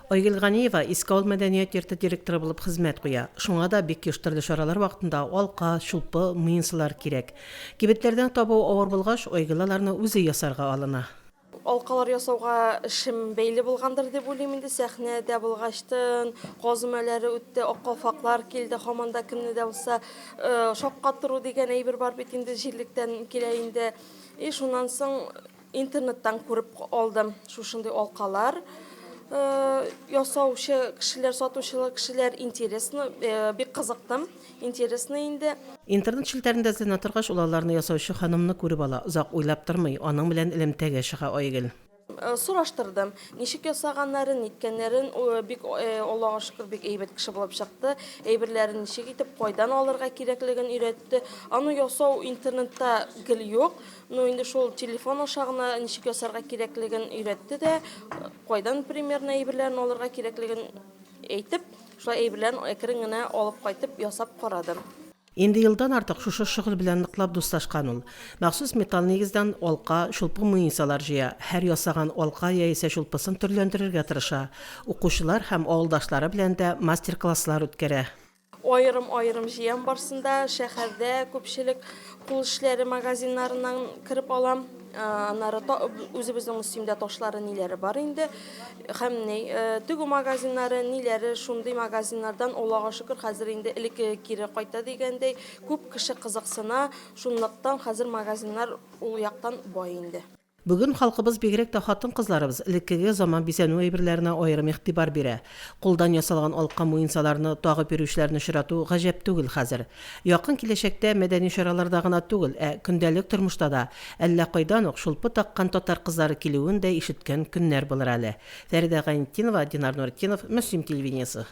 Ойгел Ганиева Искаул мәдәният йорты директоры булып хезмәт куя. Шуңа да бик еш төрле чаралар вакытында алка, шулпы, мыйынсылар кирәк. Кибетләрдән табу авыр булгач, ойгылаларны үзе ясарга алына. Алкалар ясауга эшем бәйле булгандыр дип уйлыйм инде. Сәхнәдә булгачтын, казымәләре үтте, аккалфаклар килде, һаман да кемне дә булса шаккатыру дигән әйбер бар бит инде җирлектән килә инде. Шуннан соң интернеттан күреп алдым шушындый алкалар. Ясаучы кешеләр, сатучы кешеләр интересно, бик кызыктым, интересно инде. Интернет челтәрендә эзләнә торгач, уларны ясаучы ханымны күреп ала. Озак уйлап тормый, аның белән элемтәгә чыга Ойгел. Сораштырдым. Ничек ясаганнарын, ниткәннәрен, бик Аллага шөкер бик әйбәт кеше булып чыкты. Әйберләрен ничек итеп кайдан алырга кирәклеген өйрәтте. Аны ясау интернетта гел юк. Но инде шул телефон аша гына ничек ясарга кирәклеген өйрәтте дә, кайдан примерно әйберләрен алырга кирәклеген әйтеп, шулай әйберләрен әкрен генә алып кайтып ясап карадым. Инде елдан артык шушы шөгыль белән ныклап дуслашкан ул. Махсус металл нигездән алка, шулпы мыйынсалар җыя. Һәр ясаган алка яисә шулпысын төрләндерергә тырыша. Укучылар һәм авылдашлары белән дә мастер-класслар үткәрә. Айрым җыям барсында шәһәрдә күпчелек кул эшләре магазиннарыннан кирип алам. Аннары үзебезнең Мөслимдә ташлары ниләре бар инде. Һәм тегү магазиннары ниләре шундый магазиннардан Аллага шөкер хәзер инде элекке кире кайта дигәндәй күп кеше кызыксына. Шунлыктан хәзер магазиннар ул яктан бай инде. Бүген халкыбыз бигрәк тә хатын-кызларыбыз элеккеге заман бизәнү әйберләренә аерым игътибар бирә. Кулдан ясалган алка муенсаларны тагып йөрүчеләрне очрату гаҗәп түгел хәзер. Якын киләчәктә мәдәни чараларда гына түгел, көндәлек тормышта да әллә кайдан ук шулпы таккан татар кызлары килүен дә ишеткән көннәр булыр әле. Фәридә Гайнетдинова, Динар Нуретдинов, Мөслим телевидениесе.